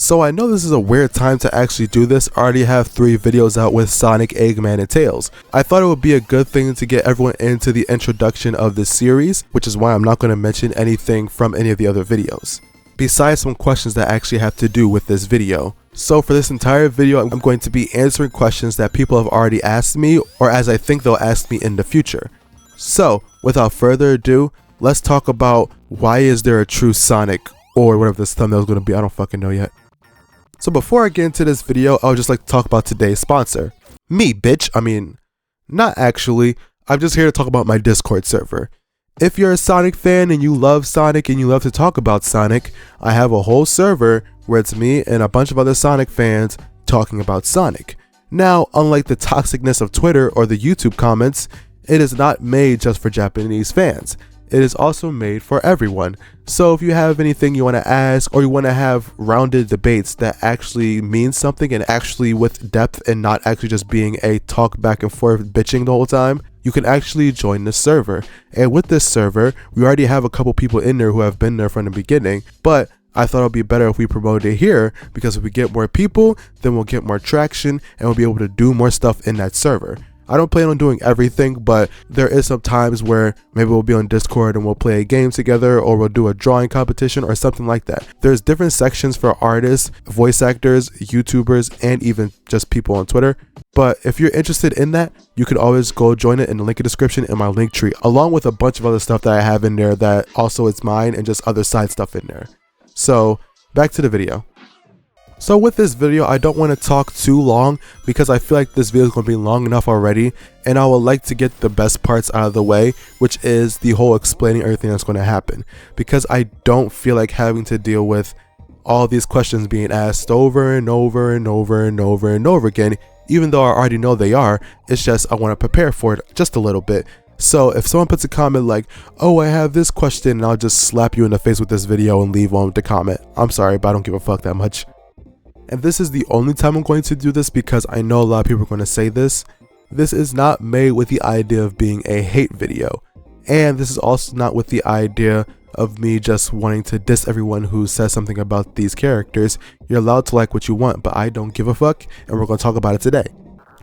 So I know this is a weird time to actually do this. I already have 3 videos out with Sonic, Eggman, and Tails. I thought it would be a good thing to get everyone into the introduction of this series, which is why I'm not going to mention anything from any of the other videos, besides some questions that actually have to do with this video. So for this entire video, I'm going to be answering questions that people have already asked me, or as I think they'll ask me in the future. So without further ado, let's talk about why is there a true Sonic, or whatever this thumbnail is going to be. I don't fucking know yet. So before I get into this video, I would just like to talk about today's sponsor. Me, bitch. I mean, not actually. I'm just here to talk about my Discord server. If you're a Sonic fan and you love Sonic and you love to talk about Sonic, I have a whole server where it's me and a bunch of other Sonic fans talking about Sonic. Now, unlike the toxicness of Twitter or the YouTube comments, it is not made just for Japanese fans. It is also made for everyone. So if you have anything you want to ask, or you want to have rounded debates that actually mean something and actually with depth and not actually just being a talk back and forth bitching the whole time, you can actually join this server. And with this server, we already have a couple people in there who have been there from the beginning, but I thought it would be better if we promote it here, because if we get more people, then we'll get more traction and we'll be able to do more stuff in that server. I don't plan on doing everything, but there is some times where maybe we'll be on Discord and we'll play a game together, or we'll do a drawing competition or something like that. There's different sections for artists, voice actors, YouTubers, and even just people on Twitter. But if you're interested in that, you can always go join it in the link in the description in my link tree, along with a bunch of other stuff that I have in there that also is mine, and just other side stuff in there. So back to the video. So with this video, I don't want to talk too long because I feel like this video is going to be long enough already, and I would like to get the best parts out of the way, which is the whole explaining everything that's going to happen, because I don't feel like having to deal with all these questions being asked over and over and over and over and over again, even though I already know they are. It's just I want to prepare for it just a little bit. So if someone puts a comment like, oh, I have this question, and I'll just slap you in the face with this video and leave on the comment. I'm sorry, but I don't give a fuck that much. And this is the only time I'm going to do this, because I know a lot of people are going to say this. This is not made with the idea of being a hate video. And this is also not with the idea of me just wanting to diss everyone who says something about these characters. You're allowed to like what you want, but I don't give a fuck, and we're going to talk about it today.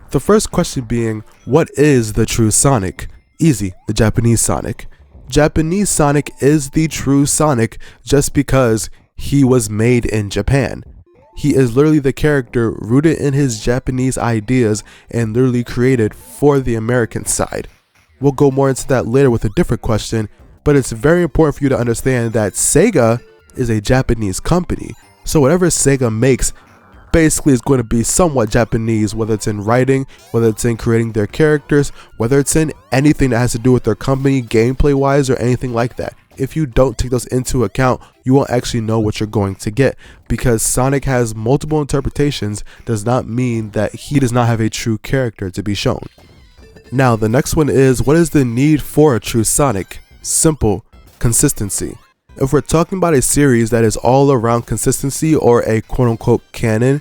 The first question being, what is the true Sonic? Easy, the Japanese Sonic. Japanese Sonic is the true Sonic just because he was made in Japan. He is literally the character rooted in his Japanese ideas and literally created for the American side. We'll go more into that later with a different question, but it's very important for you to understand that Sega is a Japanese company. So whatever Sega makes basically is going to be somewhat Japanese, whether it's in writing, whether it's in creating their characters, whether it's in anything that has to do with their company gameplay wise or anything like that. If you don't take those into account, you won't actually know what you're going to get, because Sonic has multiple interpretations does not mean that he does not have a true character to be shown. Now the next one is, what is the need for a true Sonic? Simple, consistency. If we're talking about a series that is all around consistency, or a quote-unquote canon,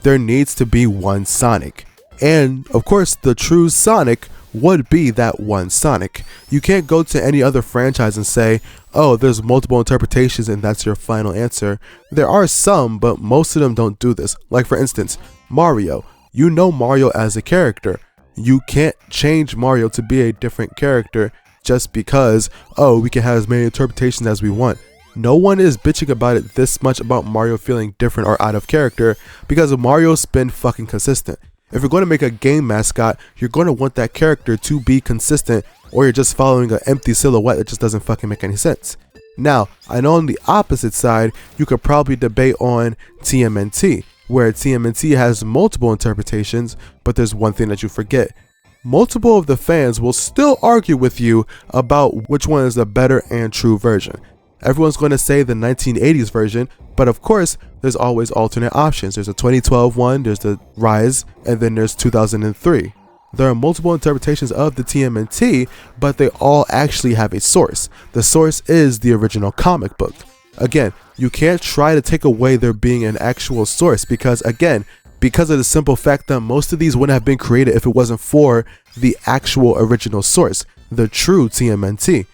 there needs to be one Sonic. And of course the true Sonic would be that one Sonic. You can't go to any other franchise and say, oh, there's multiple interpretations and that's your final answer. There are some, but most of them don't do this. Like for instance, Mario. You know Mario as a character. You can't change Mario to be a different character just because, oh, we can have as many interpretations as we want. No one is bitching about it this much about Mario feeling different or out of character, because Mario's been fucking consistent. If you're going to make a game mascot, you're going to want that character to be consistent, or you're just following an empty silhouette that just doesn't fucking make any sense. Now, I know on the opposite side, you could probably debate on TMNT, where TMNT has multiple interpretations, but there's one thing that you forget. Multiple of the fans will still argue with you about which one is the better and true version. Everyone's going to say the 1980s version, but of course, there's always alternate options. There's a 2012 one, there's the Rise, and then there's 2003. There are multiple interpretations of the TMNT, but they all actually have a source. The source is the original comic book. Again, you can't try to take away there being an actual source, because again, because of the simple fact that most of these wouldn't have been created if it wasn't for the actual original source, the true TMNT.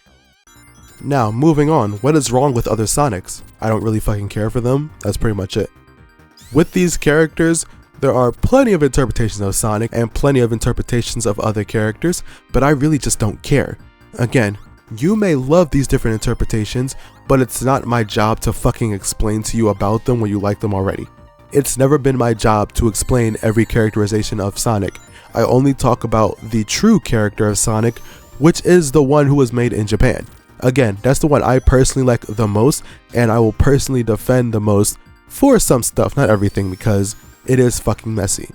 Now, moving on, what is wrong with other Sonics? I don't really fucking care for them, that's pretty much it. With these characters, there are plenty of interpretations of Sonic and plenty of interpretations of other characters, but I really just don't care. Again, you may love these different interpretations, but it's not my job to fucking explain to you about them when you like them already. It's never been my job to explain every characterization of Sonic. I only talk about the true character of Sonic, which is the one who was made in Japan. Again, that's the one I personally like the most, and I will personally defend the most for some stuff, not everything, because it is fucking messy.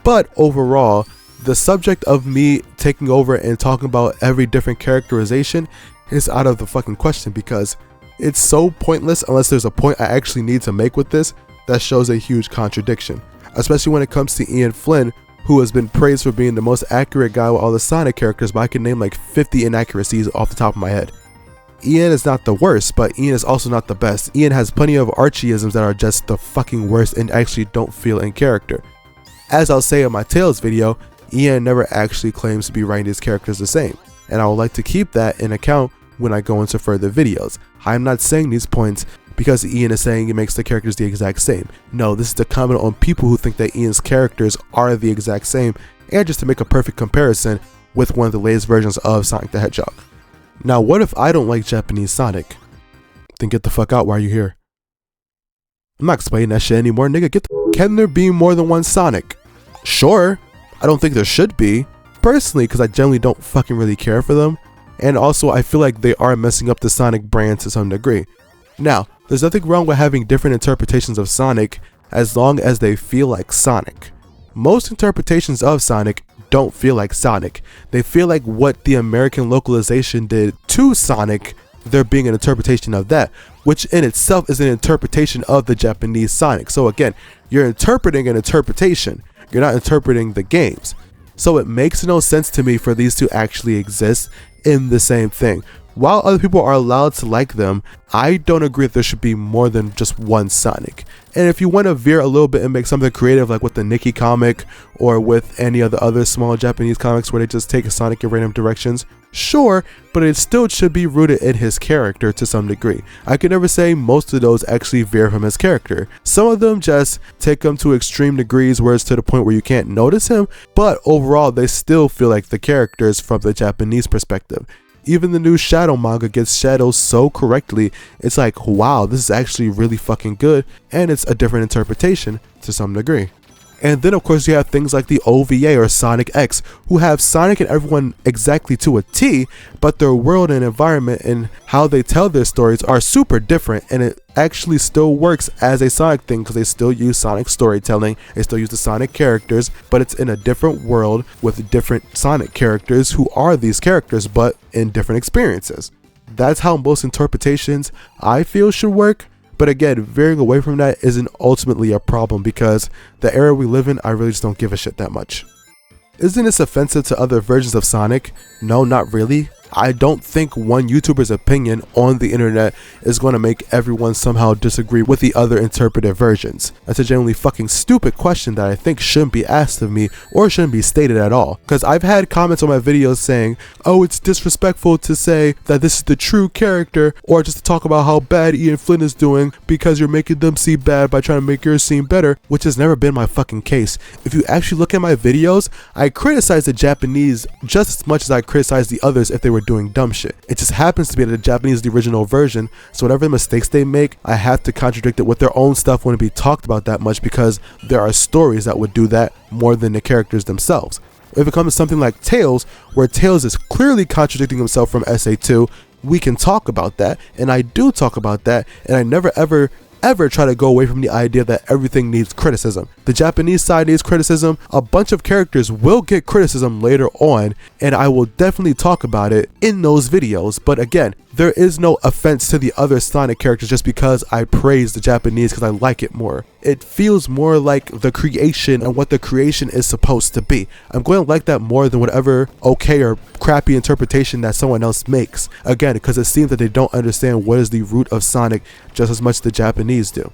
But overall, the subject of me taking over and talking about every different characterization is out of the fucking question, because it's so pointless unless there's a point I actually need to make with this that shows a huge contradiction, especially when it comes to Ian Flynn, who has been praised for being the most accurate guy with all the Sonic characters, but I can name like 50 inaccuracies off the top of my head. Ian is not the worst, but Ian is also not the best. Ian has plenty of Archieisms that are just the fucking worst and actually don't feel in character. As I'll say in my Tales video, Ian never actually claims to be writing these characters the same, and I would like to keep that in account when I go into further videos. I'm not saying these points because Ian is saying it makes the characters the exact same. No, this is to comment on people who think that Ian's characters are the exact same, and just to make a perfect comparison with one of the latest versions of Sonic the Hedgehog. Now, what if I don't like Japanese Sonic? Then get the fuck out while you're here. I'm not explaining that shit anymore, nigga. Can there be more than one Sonic? Sure. I don't think there should be, personally, because I generally don't fucking really care for them, and also I feel like they are messing up the Sonic brand to some degree. Now, there's nothing wrong with having different interpretations of Sonic as long as they feel like Sonic. Most interpretations of Sonic don't feel like Sonic. They feel like what the American localization did to Sonic, there being an interpretation of that, which in itself is an interpretation of the Japanese Sonic. So again, you're interpreting an interpretation. You're not interpreting the games. So it makes no sense to me for these to actually exist in the same thing. While other people are allowed to like them, I don't agree that there should be more than just one Sonic. And if you want to veer a little bit and make something creative like with the Nikki comic or with any of the other small Japanese comics where they just take a Sonic in random directions, sure, but it still should be rooted in his character to some degree. I can never say most of those actually veer from his character. Some of them just take him to extreme degrees where it's to the point where you can't notice him, but overall they still feel like the characters from the Japanese perspective. Even the new Shadow manga gets shadows so correctly, it's like, wow, this is actually really fucking good, and it's a different interpretation to some degree. And then of course you have things like the OVA or Sonic X, who have Sonic and everyone exactly to a T, but their world and environment and how they tell their stories are super different, and it actually still works as a Sonic thing because they still use Sonic storytelling, they still use the Sonic characters, but it's in a different world with different Sonic characters who are these characters but in different experiences. That's how most interpretations I feel should work. But again, veering away from that isn't ultimately a problem because the era we live in, I really just don't give a shit that much. Isn't this offensive to other versions of Sonic? No, not really. I don't think one YouTuber's opinion on the internet is going to make everyone somehow disagree with the other interpretive versions. That's a genuinely fucking stupid question that I think shouldn't be asked of me or shouldn't be stated at all. Because I've had comments on my videos saying, oh, it's disrespectful to say that this is the true character, or just to talk about how bad Ian Flynn is doing because you're making them seem bad by trying to make yours seem better, which has never been my fucking case. If you actually look at my videos, I criticize the Japanese just as much as I criticize the others if they were doing dumb shit. It just happens to be that the Japanese is the original version, so whatever mistakes they make, I have to contradict it with their own stuff when it be talked about that much because there are stories that would do that more than the characters themselves. If it comes to something like Tails, where Tails is clearly contradicting himself from SA2, we can talk about that, and I do talk about that, and I never ever try to go away from the idea that everything needs criticism. The Japanese side needs criticism. A bunch of characters will get criticism later on, and I will definitely talk about it in those videos. But again, there is no offense to the other Sonic characters just because I praise the Japanese because I like it more. It feels more like the creation and what the creation is supposed to be. I'm going to like that more than whatever okay or crappy interpretation that someone else makes. Again, because it seems that they don't understand what is the root of Sonic just as much as the Japanese do.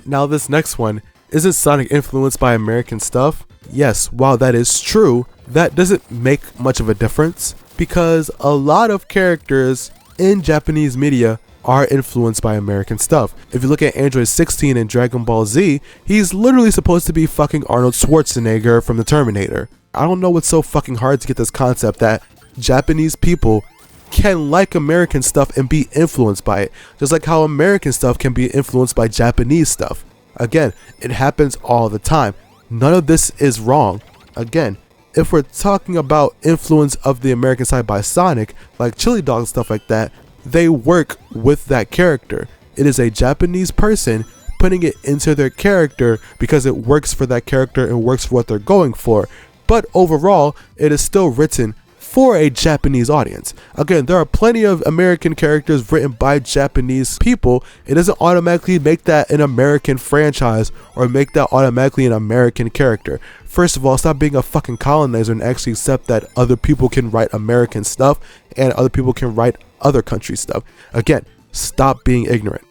Now this next one, isn't Sonic influenced by American stuff? Yes, while that is true, that doesn't make much of a difference because a lot of characters in Japanese media are influenced by American stuff. If you look at Android 16 in Dragon Ball Z, he's literally supposed to be fucking Arnold Schwarzenegger from the Terminator. I don't know what's so fucking hard to get this concept that Japanese people can like American stuff and be influenced by it, just like how American stuff can be influenced by Japanese stuff. Again, it happens all the time. None of this is wrong. Again, if we're talking about influence of the American side by Sonic, like Chili Dog and stuff like that, they work with that character. It is a Japanese person putting it into their character because it works for that character and works for what they're going for. But overall, it is still written for a Japanese audience. Again, there are plenty of American characters written by Japanese people. It doesn't automatically make that an American franchise or make that automatically an American character. First of all, stop being a fucking colonizer and actually accept that other people can write American stuff and other people can write other country stuff. Again, stop being ignorant.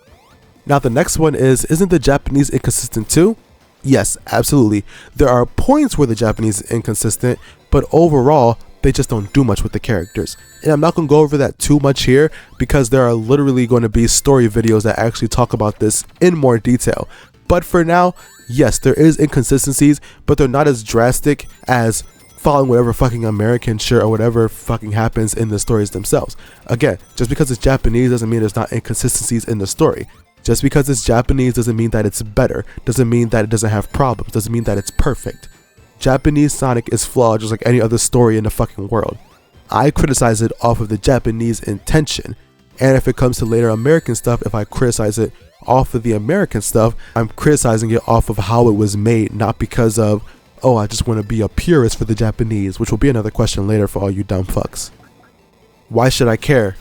Now the next one is, isn't the Japanese inconsistent too? Yes, absolutely. There are points where the Japanese is inconsistent, but overall, they just don't do much with the characters. And I'm not going to go over that too much here because there are literally going to be story videos that actually talk about this in more detail. But for now, yes, there is inconsistencies, but they're not as drastic as following whatever fucking American shit or whatever fucking happens in the stories themselves. Again, just because it's Japanese doesn't mean there's not inconsistencies in the story. Just because it's Japanese doesn't mean that it's better, doesn't mean that it doesn't have problems, doesn't mean that it's perfect. Japanese Sonic is flawed just like any other story in the fucking world. I criticize it off of the Japanese intention, and if it comes to later American stuff, if I criticize it off of the American stuff, I'm criticizing it off of how it was made, not because of, oh, I just want to be a purist for the Japanese, which will be another question later for all you dumb fucks. Why should I care?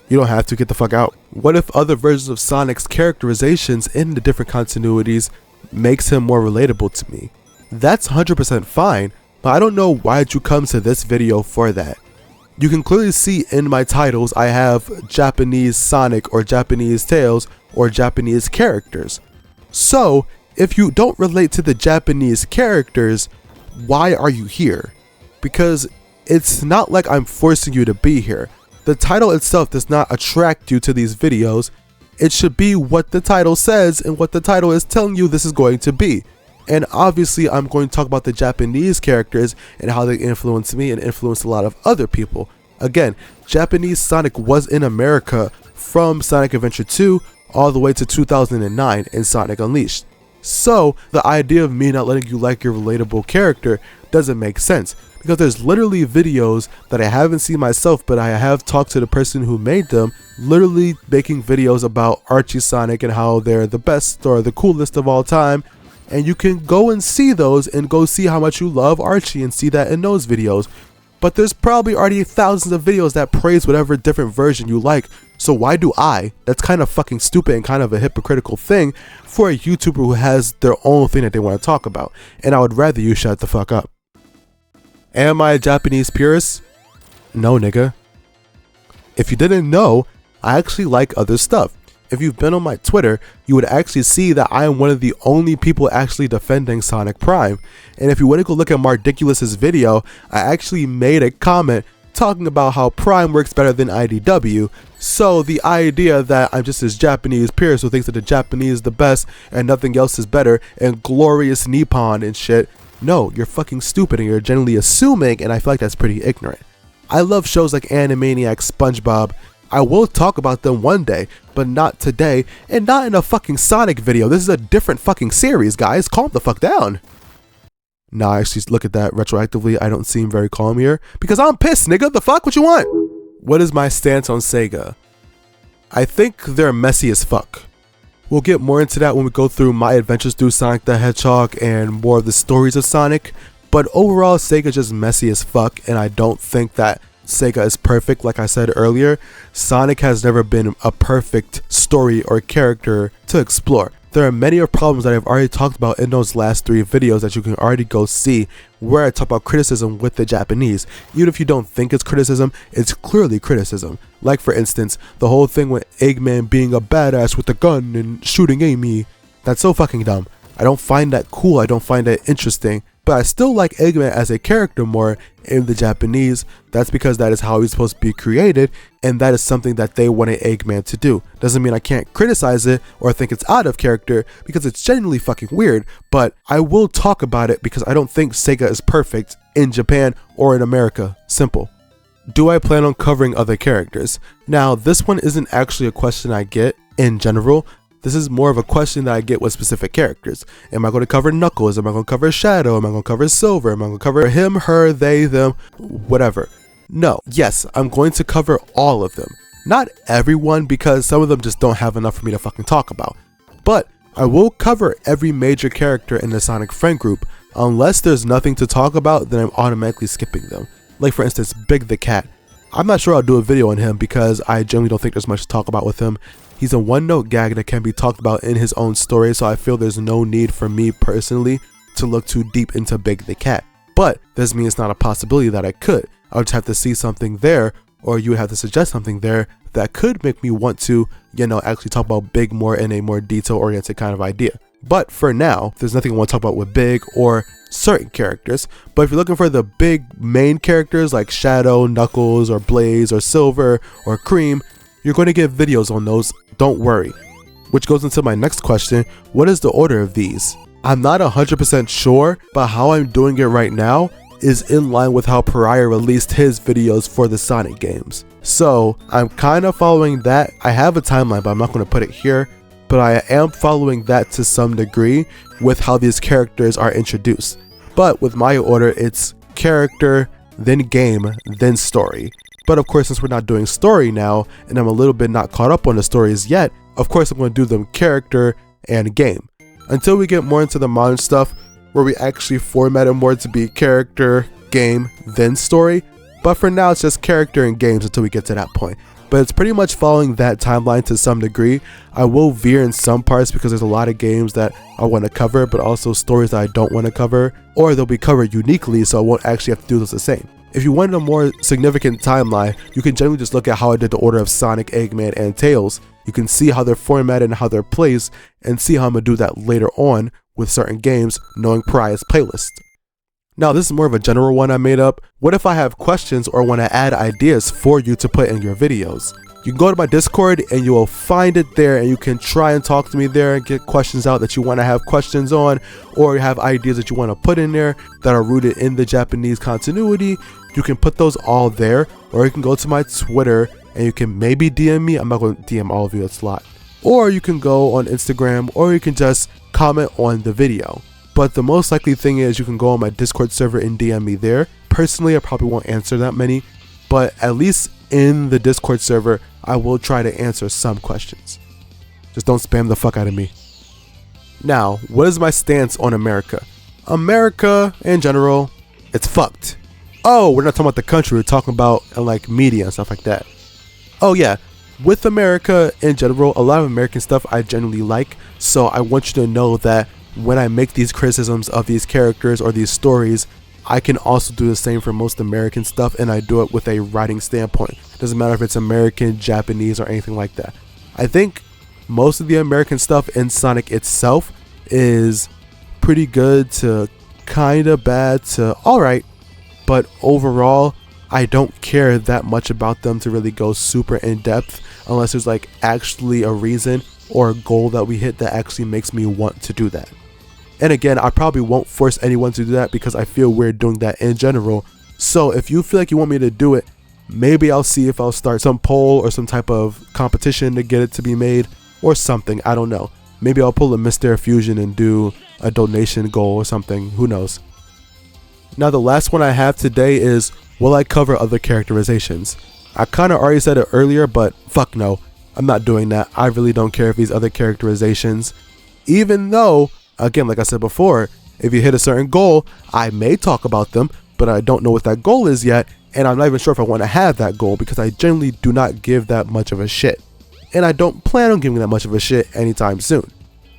You don't have to, get the fuck out. What if other versions of Sonic's characterizations in the different continuities makes him more relatable to me? That's 100% fine, but I don't know why you come to this video for that. You can clearly see in my titles I have Japanese Sonic or Japanese Tails or Japanese characters. So, if you don't relate to the Japanese characters, why are you here? Because it's not like I'm forcing you to be here. The title itself does not attract you to these videos. It should be what the title says and what the title is telling you this is going to be. And obviously I'm going to talk about the Japanese characters and how they influenced me and influenced a lot of other people. Again, Japanese Sonic was in America from Sonic Adventure 2 all the way to 2009 in Sonic Unleashed. So the idea of me not letting you like your relatable character doesn't make sense, because there's literally videos that I haven't seen myself, but I have talked to the person who made them, literally making videos about Archie Sonic and how they're the best or the coolest of all time. And you can go and see those and go see how much you love Archie and see that in those videos. But there's probably already thousands of videos that praise whatever different version you like. So why do I? That's kind of fucking stupid and kind of a hypocritical thing for a YouTuber who has their own thing that they want to talk about. And I would rather you shut the fuck up. Am I a Japanese purist? No, nigga. If you didn't know, I actually like other stuff. If you've been on my Twitter, you would actually see that I am one of the only people actually defending Sonic Prime. And if you want to go look at Mardiculous's video, I actually made a comment talking about how Prime works better than IDW. So the idea that I'm just this Japanese purist who thinks that the Japanese is the best and nothing else is better and glorious Nippon and shit, no, you're fucking stupid and you're generally assuming, and I feel like that's pretty ignorant. I love shows like Animaniacs, SpongeBob. I will talk about them one day, but not today, and not in a fucking Sonic video. This is a different fucking series, guys. Calm the fuck down. Nah, I actually look at that retroactively. I don't seem very calm here, because I'm pissed, nigga. The fuck? What you want? What is my stance on Sega? I think they're messy as fuck. We'll get more into that when we go through my adventures through Sonic the Hedgehog and more of the stories of Sonic, but overall, Sega's just messy as fuck, and I don't think that Sega is perfect. Like I said earlier, Sonic has never been a perfect story or character to explore. There are many of problems that I've already talked about in those last 3 videos that you can already go see, where I talk about criticism with the Japanese. Even if you don't think it's criticism, it's clearly criticism. Like for instance, the whole thing with Eggman being a badass with a gun and shooting Amy. That's so fucking dumb. I don't find that cool. I don't find that interesting. but I still like Eggman as a character more in the Japanese. That's because that is how he's supposed to be created, and that is something that they wanted Eggman to do. Doesn't mean I can't criticize it or think it's out of character, because it's genuinely fucking weird, but I will talk about it because I don't think Sega is perfect in Japan or in America. Simple. Do I plan on covering other characters? Now, this one isn't actually a question I get in general. This is more of a question that I get with specific characters. Am I going to cover Knuckles? Am I going to cover Shadow? Am I going to cover Silver? Am I going to cover him, her, they, them, whatever? No. Yes, I'm going to cover all of them. Not everyone, because some of them just don't have enough for me to fucking talk about. But I will cover every major character in the Sonic friend group. Unless there's nothing to talk about, then I'm automatically skipping them. Like for instance, Big the Cat. I'm not sure I'll do a video on him because I generally don't think there's much to talk about with him. He's a one-note gag that can be talked about in his own story, so I feel there's no need for me personally to look too deep into Big the Cat. But this means it's not a possibility that I could. I would just have to see something there, or you would have to suggest something there that could make me want to, actually talk about Big more in a more detail-oriented kind of idea. But for now, there's nothing I want to talk about with Big or certain characters. But if you're looking for the big main characters like Shadow, Knuckles, or Blaze, or Silver, or Cream, you're going to get videos on those, don't worry. Which goes into my next question, what is the order of these? I'm not 100% sure, but how I'm doing it right now is in line with how Pariah released his videos for the Sonic games. So I'm kind of following that. I have a timeline, but I'm not going to put it here. But I am following that to some degree with how these characters are introduced. But with my order, it's character, then game, then story. But of course, since we're not doing story now, and I'm a little bit not caught up on the stories yet, of course I'm going to do them character and game. Until we get more into the modern stuff, where we actually format it more to be character, game, then story. But for now, it's just character and games until we get to that point. But it's pretty much following that timeline to some degree. I will veer in some parts because there's a lot of games that I want to cover, but also stories that I don't want to cover, or they'll be covered uniquely, so I won't actually have to do those the same. If you wanted a more significant timeline, you can generally just look at how I did the order of Sonic, Eggman, and Tails. You can see how they're formatted and how they're placed, and see how I'm going to do that later on with certain games, knowing Pariah's playlist. Now, this is more of a general one I made up. What if I have questions or want to add ideas for you to put in your videos? You can go to my Discord and you will find it there, and you can try and talk to me there and get questions out that you want to have questions on, or you have ideas that you want to put in there that are rooted in the Japanese continuity. You can put those all there, or you can go to my Twitter and you can maybe DM me. I'm not going to DM all of you, it's a lot. Or you can go on Instagram, or you can just comment on the video. But the most likely thing is you can go on my Discord server and DM me there. Personally, I probably won't answer that many, but at least in the Discord server, I will try to answer some questions. Just don't spam the fuck out of me. Now, what is my stance on America? America, in general, it's fucked. Oh, we're not talking about the country, we're talking about like media and stuff like that. Oh yeah, with America in general, a lot of American stuff I generally like, so I want you to know that when I make these criticisms of these characters or these stories, I can also do the same for most American stuff, and I do it with a writing standpoint. It doesn't matter if it's American, Japanese, or anything like that. I think most of the American stuff in Sonic itself is pretty good to kinda bad to alright, but overall, I don't care that much about them to really go super in depth unless there's like actually a reason or a goal that we hit that actually makes me want to do that. And again, I probably won't force anyone to do that because I feel weird doing that in general. So if you feel like you want me to do it, maybe I'll see if I'll start some poll or some type of competition to get it to be made or something. I don't know. Maybe I'll pull a Mr. Fusion and do a donation goal or something. Who knows? Now the last one I have today is, will I cover other characterizations? I kind of already said it earlier, but fuck no. I'm not doing that. I really don't care if these other characterizations, even though, again, like I said before, if you hit a certain goal, I may talk about them, but I don't know what that goal is yet, and I'm not even sure if I want to have that goal because I generally do not give that much of a shit. And I don't plan on giving that much of a shit anytime soon.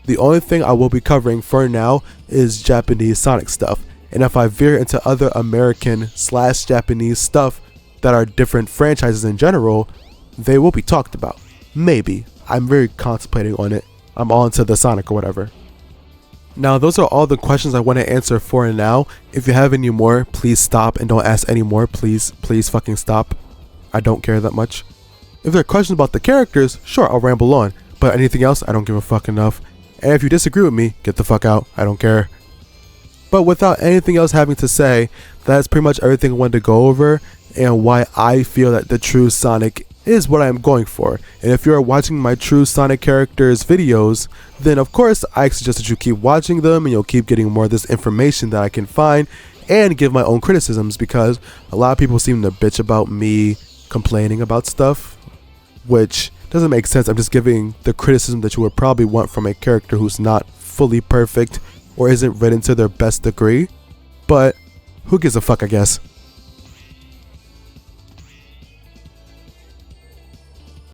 The only thing I will be covering for now is Japanese Sonic stuff, and if I veer into other American/Japanese stuff that are different franchises in general, they will be talked about. Maybe. I'm very contemplating on it. I'm all into the Sonic or whatever. Now, those are all the questions I want to answer for now. If you have any more, please stop and don't ask any more. Please fucking stop. I don't care that much. If there are questions about the characters, sure, I'll ramble on. But anything else, I don't give a fuck enough. And if you disagree with me, get the fuck out. I don't care. But without anything else having to say, that's pretty much everything I wanted to go over and why I feel that the true Sonic is what I am going for. And if you're watching my true Sonic characters videos, then of course I suggest that you keep watching them and you'll keep getting more of this information that I can find and give my own criticisms, because a lot of people seem to bitch about me complaining about stuff, which doesn't make sense. I'm just giving the criticism that you would probably want from a character who's not fully perfect or isn't written to their best degree. But who gives a fuck, I guess.